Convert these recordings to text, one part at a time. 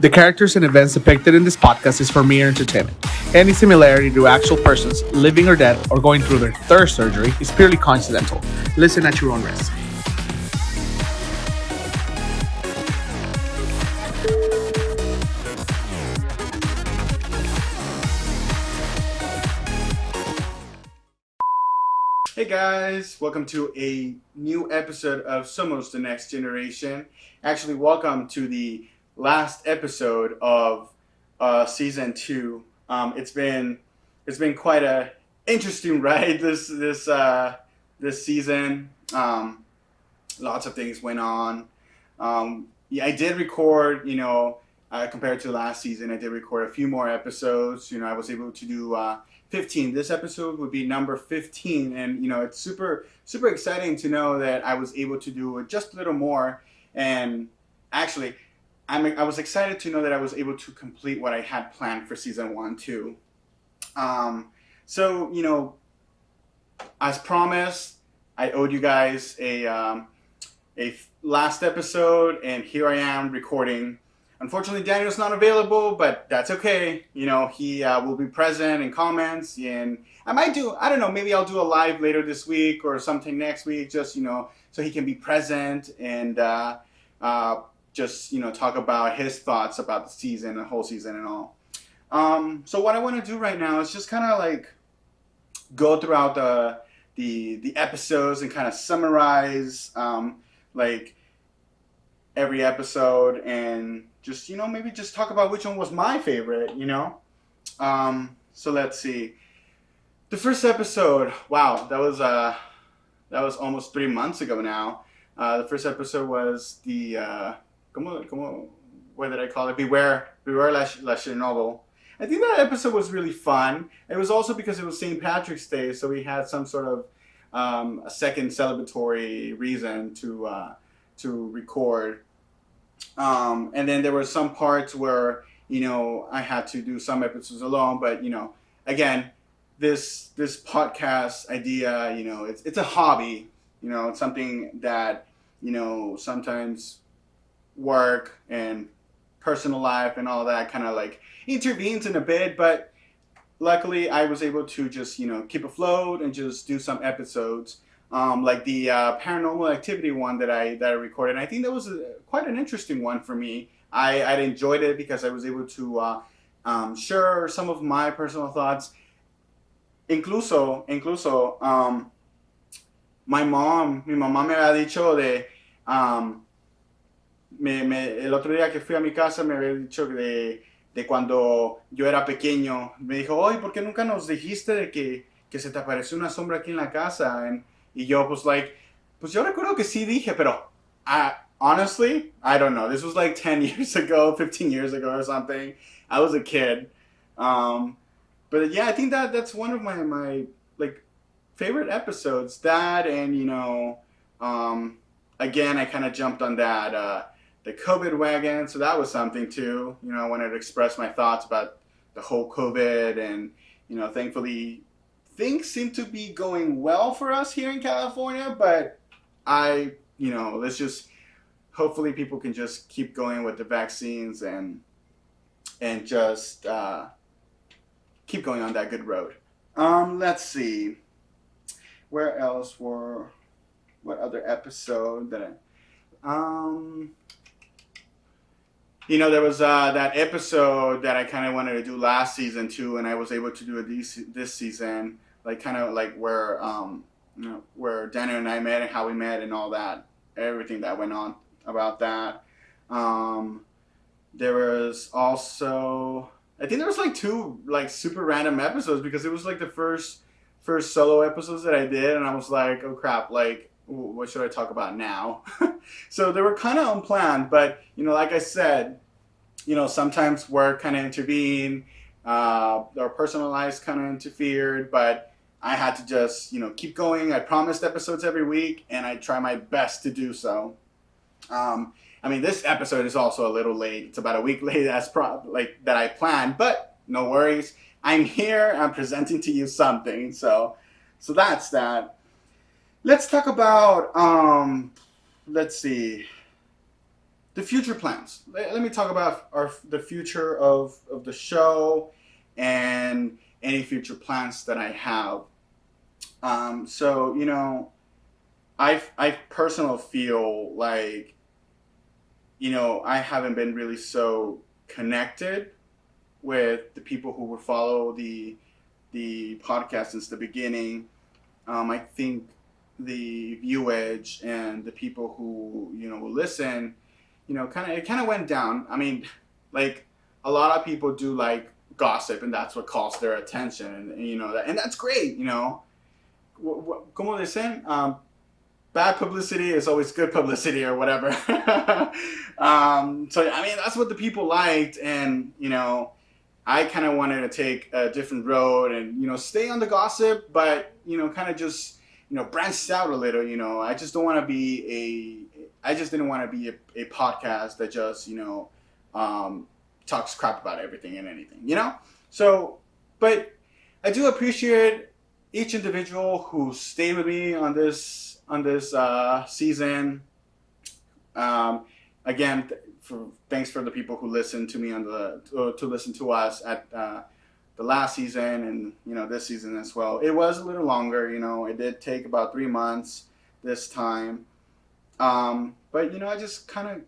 The characters and events depicted in this podcast is for mere entertainment. Any similarity to actual persons, living or dead, or going through their third surgery is purely coincidental. Listen at your own risk. Hey guys, welcome to a new episode of Somos The Next Generation. Actually, welcome to the last episode of season 2. It's been quite a interesting ride this season. Lots of things went on. Yeah, I did record. Compared to last season, I did record a few more episodes. I was able to do 15. This episode would be number 15, and it's super exciting to know that I was able to do just a little more. And actually, I was excited to know that I was able to complete what I had planned for season 1 too. So as promised, I owed you guys a last episode, and here I am recording. Unfortunately, Daniel's not available, but that's okay. He will be present in comments, and I don't know, maybe I'll do a live later this week or something next week, just, so he can be present and just, talk about his thoughts about the season, the whole season and all. So what I want to do right now is just kind of like go throughout the episodes and kind of summarize like every episode, and just maybe just talk about which one was my favorite. So let's see. The first episode, wow, that was almost 3 months ago now. The first episode was the what did I call it? Beware La Chernobyl. I think that episode was really fun. It was also because it was St. Patrick's Day, so we had some sort of a second celebratory reason to record. And then there were some parts where I had to do some episodes alone, but again, this podcast idea, it's a hobby. It's something that sometimes work and personal life and all that kind of like intervenes in a bit, but luckily I was able to just keep afloat and just do some episodes. Like the paranormal activity one that I recorded. And I think that was quite an interesting one for me. I enjoyed it because I was able to share some of my personal thoughts. Incluso, mi mamá me había dicho el otro día que fui a mi casa me había dicho de cuando yo era pequeño. Me dijo, oye, ¿por qué nunca nos dijiste de que se te apareció una sombra aquí en la casa? Y yo pues yo recuerdo que sí dije, pero honestly, I don't know. This was like 10 years ago, 15 years ago or something. I was a kid. But yeah, I think that's one of my like favorite episodes. That, and again, I kind of jumped on that the COVID wagon, so that was something too. I wanted to express my thoughts about the whole COVID, and thankfully things seem to be going well for us here in California, but let's just hopefully people can just keep going with the vaccines and just keep going on that good road. Let's see. What other episode that there was that episode that I kind of wanted to do last season too, and I was able to do it this season, like kind of like where where Daniel and I met and how we met and all that, everything that went on about that. There was also, I think there was like 2 like super random episodes, because it was like the first solo episodes that I did, and I was like, oh crap, like what should I talk about now? So they were kind of unplanned, but like I said, sometimes work kind of intervened, our personal lives kind of interfered, but I had to just keep going. I promised episodes every week, and I try my best to do so. This episode is also a little late. It's about a week late that I planned, but no worries. I'm here. I'm presenting to you something. So that's that. Let's talk about let's see. the future plans. Let me talk about the future of the show and any future plans that I have. So I personally feel like I haven't been really so connected with the people who would follow the podcast since the beginning. I think the viewage and the people who will listen, kind of went down. I mean, like a lot of people do like gossip, and that's what calls their attention, and that's great. Como dicen, bad publicity is always good publicity or whatever. So I mean, that's what the people liked, and I kind of wanted to take a different road and stay on the gossip, but kind of just branched out a little. I just don't want to be I just didn't want to be a podcast that just talks crap about everything and anything. So, but I do appreciate each individual who stayed with me on this season. Again, thanks for the people who listened to me to listen to us at the last season and this season as well. It was a little longer. It did take about 3 months this time. But I just kind of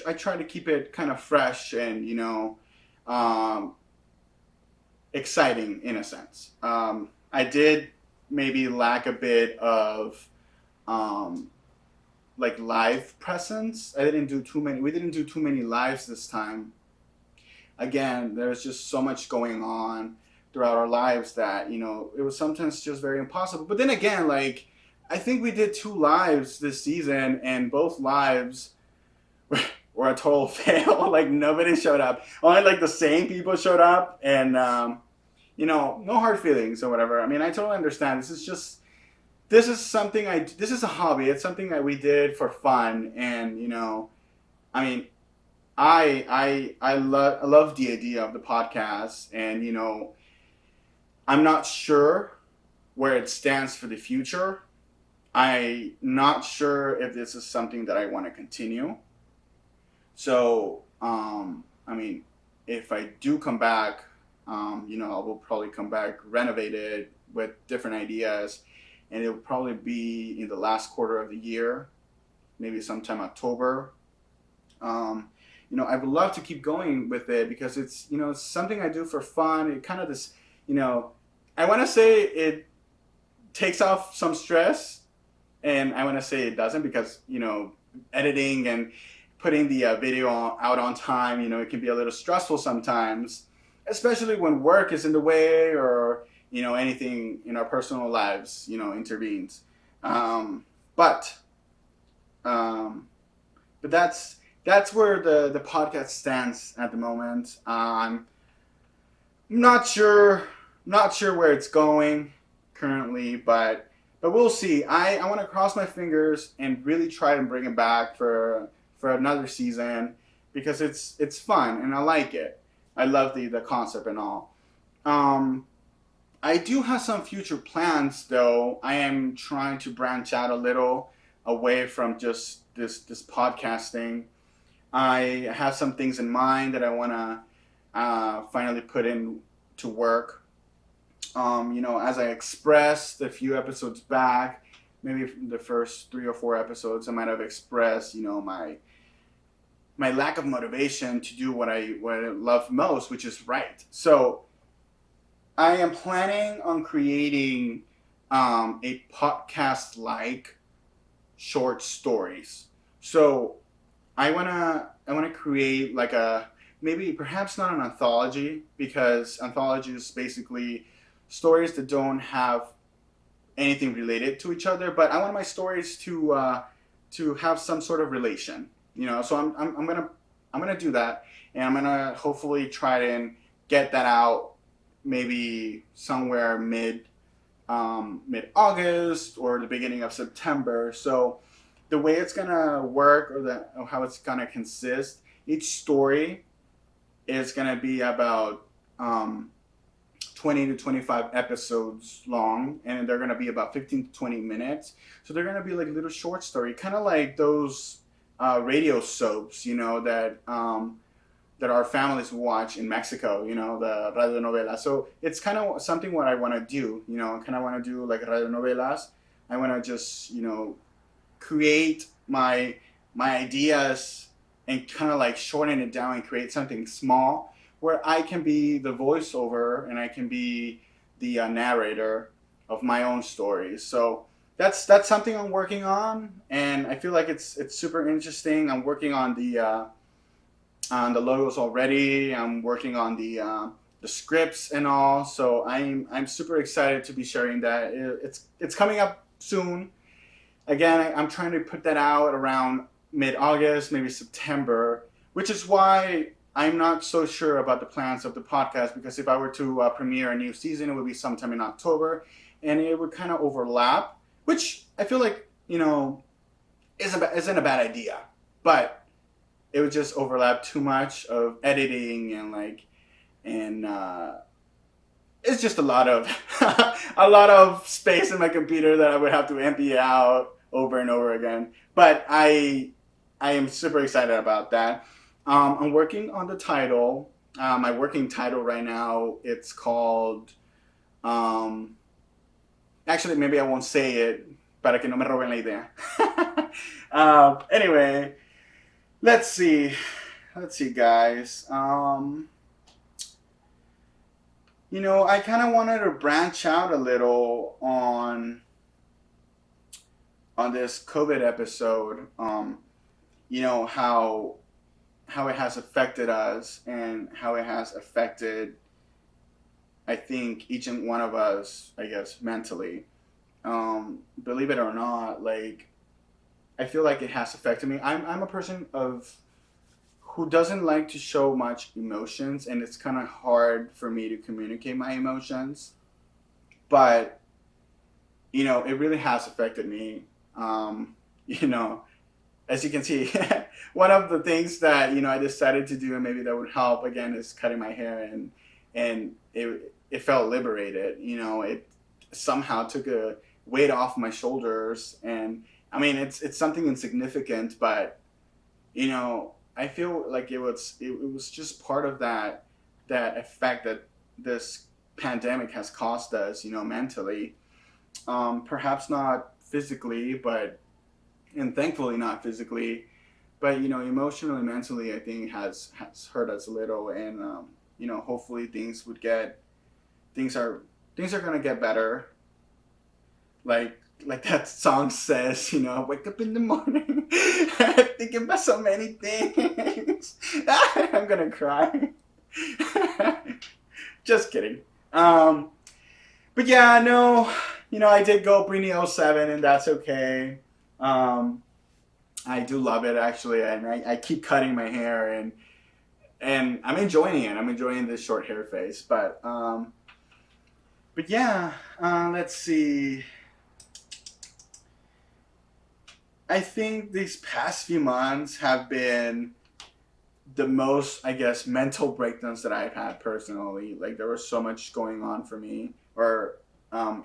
I try to keep it kind of fresh and um, exciting in a sense. I did maybe lack a bit of um, like live presence. I didn't do too many. We didn't do too many lives this time. Again, there's just so much going on throughout our lives that it was sometimes just very impossible. But then again, like I think we did 2 lives this season, and both lives were a total fail. Like nobody showed up. Only like the same people showed up, and no hard feelings or whatever. I mean, I totally understand. This is something this is a hobby. It's something that we did for fun, and I mean, I love the idea of the podcast, and I'm not sure where it stands for the future. I'm not sure if this is something that I want to continue. So, I mean, if I do come back, I will probably come back renovated with different ideas, and it will probably be in the last quarter of the year, maybe sometime October. I would love to keep going with it because it's something I do for fun. It kind of I want to say it takes off some stress, and I want to say it doesn't because editing and putting the video out on time, it can be a little stressful sometimes, especially when work is in the way or anything in our personal lives intervenes. Um, but um, but that's where the podcast stands at the moment. I'm not sure where it's going currently, but we'll see. I want to cross my fingers and really try to bring it back for another season because it's fun and I like it. I love the concept and all. Um, I do have some future plans though. I am trying to branch out a little away from just this podcasting. I have some things in mind that I want to finally put in to work. As I expressed a few episodes back, maybe the first 3 or 4 episodes, I might have expressed, my lack of motivation to do what I love most, which is write. So I am planning on creating a podcast like short stories. So I wanna create like a maybe perhaps not an anthology because anthology is basically stories that don't have anything related to each other. But I want my stories to have some sort of relation. So I'm gonna do that, and I'm gonna hopefully try and get that out maybe somewhere mid August or the beginning of September. So the way it's gonna work or how it's gonna consist, each story is gonna be about 20 to 25 episodes long, and they're gonna be about 15 to 20 minutes. So they're gonna be like little short story, kind of like those radio soaps, that our families watch in Mexico, the radio novela. So it's kind of something what I want to do, kind of want to do like radio novelas. I want to just, create my ideas and kind of like shorten it down and create something small where I can be the voiceover and I can be the narrator of my own stories. So that's something I'm working on, and I feel like it's super interesting. I'm working on the logos already. I'm working on the scripts and all. So I'm super excited to be sharing that. It's coming up soon. Again, I'm trying to put that out around mid-August, maybe September, which is why I'm not so sure about the plans of the podcast, because if I were to premiere a new season, it would be sometime in October, and it would kind of overlap, which I feel like, isn't a bad idea, but it would just overlap too much of editing and it's just a lot of a lot of space in my computer that I would have to empty out over and over again. But I am super excited about that. I'm working on the title. My working title right now, it's called. Um, Actually, maybe I won't say it para que no me roben la idea. Anyway, let's see. Let's see, guys. I kind of wanted to branch out a little on this COVID episode. How it has affected us and how it has affected, I think, each and one of us, I guess, mentally. Believe it or not, like, I feel like it has affected me. I'm a person of who doesn't like to show much emotions, and it's kind of hard for me to communicate my emotions. But it really has affected me. You know, as you can see, one of the things that I decided to do, and maybe that would help again, is cutting my hair, and it felt liberated. It somehow took a weight off my shoulders, and I mean it's something insignificant, but I feel like it was just part of that effect that this pandemic has caused us, mentally. Perhaps not physically, but and thankfully not physically, but emotionally, mentally, I think has hurt us a little, and hopefully things are things are gonna get better. Like that song says, wake up in the morning, thinking about so many things. I'm gonna cry. Just kidding. But yeah, no, I did go Brini '07, and that's okay. Um, I do love it actually, and I keep cutting my hair, and I'm enjoying it. I'm enjoying this short hair phase, but yeah, let's see. I think these past few months have been the most, I guess, mental breakdowns that I've had personally. Like there was so much going on for me, or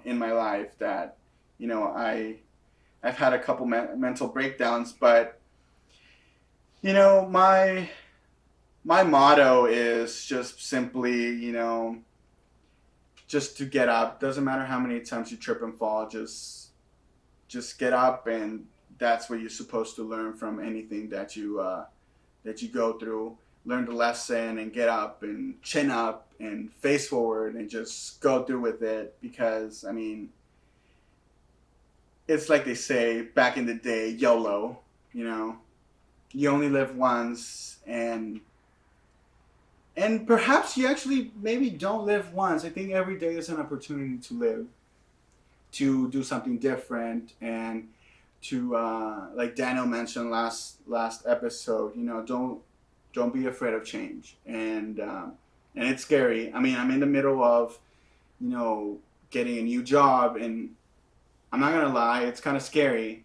in my life, that I've had a couple mental breakdowns. But my motto is just simply, just to get up. Doesn't matter how many times you trip and fall, just get up, and that's what you're supposed to learn from anything that you go through. Learn the lesson and get up and chin up and face forward and just go through with it. Because I mean, it's like they say back in the day, YOLO. You only live once, and perhaps you actually maybe don't live once. I think every day is an opportunity to live, to do something different, and to like Daniel mentioned last episode, don't be afraid of change, and it's scary. I mean, I'm in the middle of getting a new job, and I'm not gonna lie, it's kind of scary.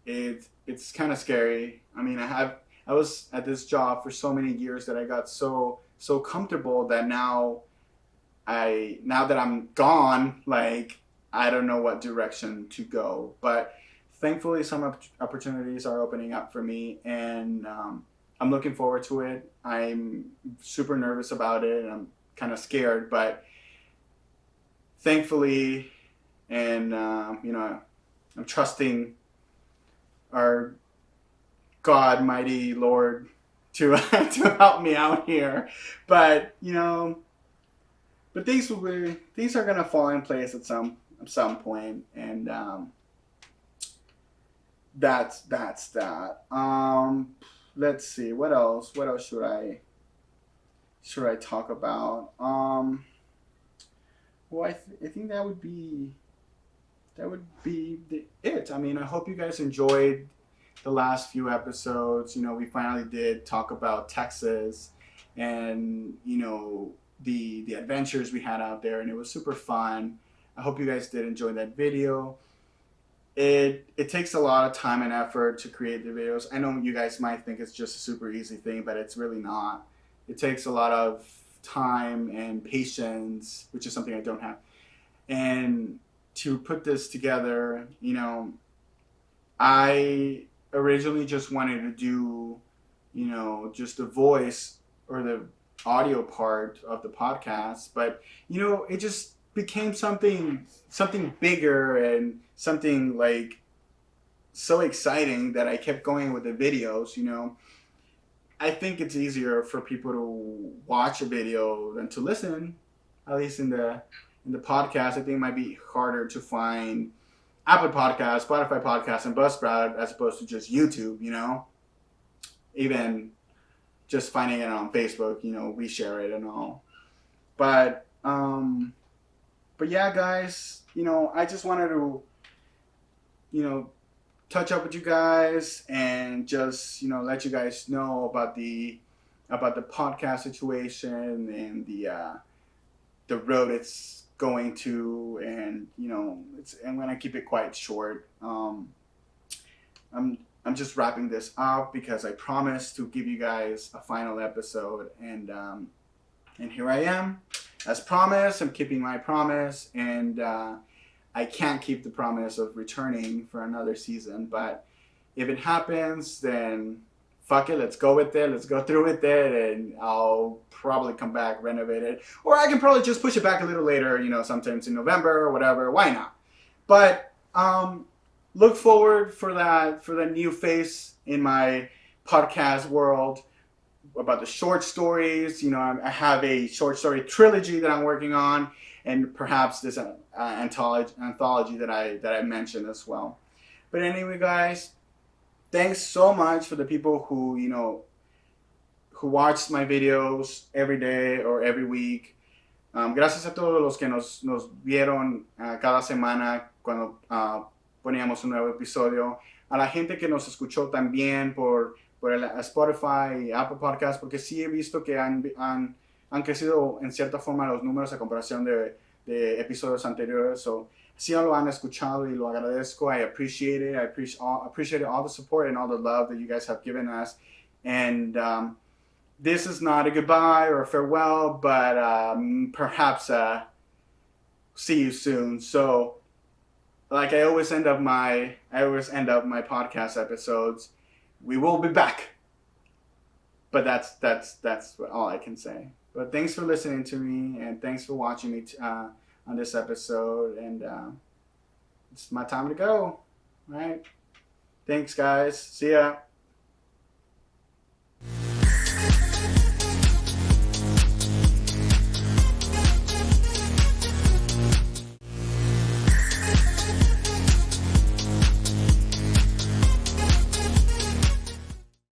It's kind of scary. I mean, I was at this job for so many years that I got so comfortable that now that I'm gone, like I don't know what direction to go. But thankfully some opportunities are opening up for me, and I'm looking forward to it. I'm super nervous about it, and I'm kind of scared, but thankfully, and I'm trusting our God, mighty Lord, to to help me out here. But but things are gonna fall in place at some point, and that's that. Let's see, what else? What else should I talk about? Well, I think it. I mean, I hope you guys enjoyed the last few episodes. We finally did talk about Texas, and the adventures we had out there, and it was super fun. I hope you guys did enjoy that video. It takes a lot of time and effort to create the videos. I know you guys might think it's just a super easy thing, but it's really not. It takes a lot of time and patience, which is something I don't have. And to put this together, I originally just wanted to do, just the voice or the audio part of the podcast, but it just became something bigger and something like so exciting that I kept going with the videos. I think it's easier for people to watch a video than to listen, at least in the podcast. I think it might be harder to find Apple Podcasts, Spotify Podcasts, and Buzzsprout as opposed to just YouTube. Even just finding it on Facebook. We share it and all. But yeah, guys. I just wanted to touch up with you guys and just let you guys know about the podcast situation and the road it's going to, and I'm gonna keep it quite short. I'm just wrapping this up because I promised to give you guys a final episode, and here I am. As promised, I'm keeping my promise, and I can't keep the promise of returning for another season. But if it happens, then fuck it, let's go with it. Let's go through with it, and I'll probably come back, renovate it. Or I can probably just push it back a little later, sometimes in November or whatever. Why not? But look forward for the new face in my podcast world about the short stories. I have a short story trilogy that I'm working on, and perhaps this anthology that I mentioned as well. But anyway, guys, thanks so much for the people who who watch my videos every day or every week. Gracias a todos los que nos vieron cada semana cuando poníamos un nuevo episodio. A la gente que nos escuchó también por el Spotify y Apple Podcast, porque sí he visto que han crecido en cierta forma los números a comparación de episodios anteriores. So, sí lo han escuchado y lo agradezco. I appreciate it. I appreciate all the support and all the love that you guys have given us. And this is not a goodbye or a farewell, but perhaps see you soon. So, like I always end up my podcast episodes, we will be back. But that's all I can say. But thanks for listening to me, and thanks for watching me on this episode. And it's my time to go. All right. Thanks, guys. See ya.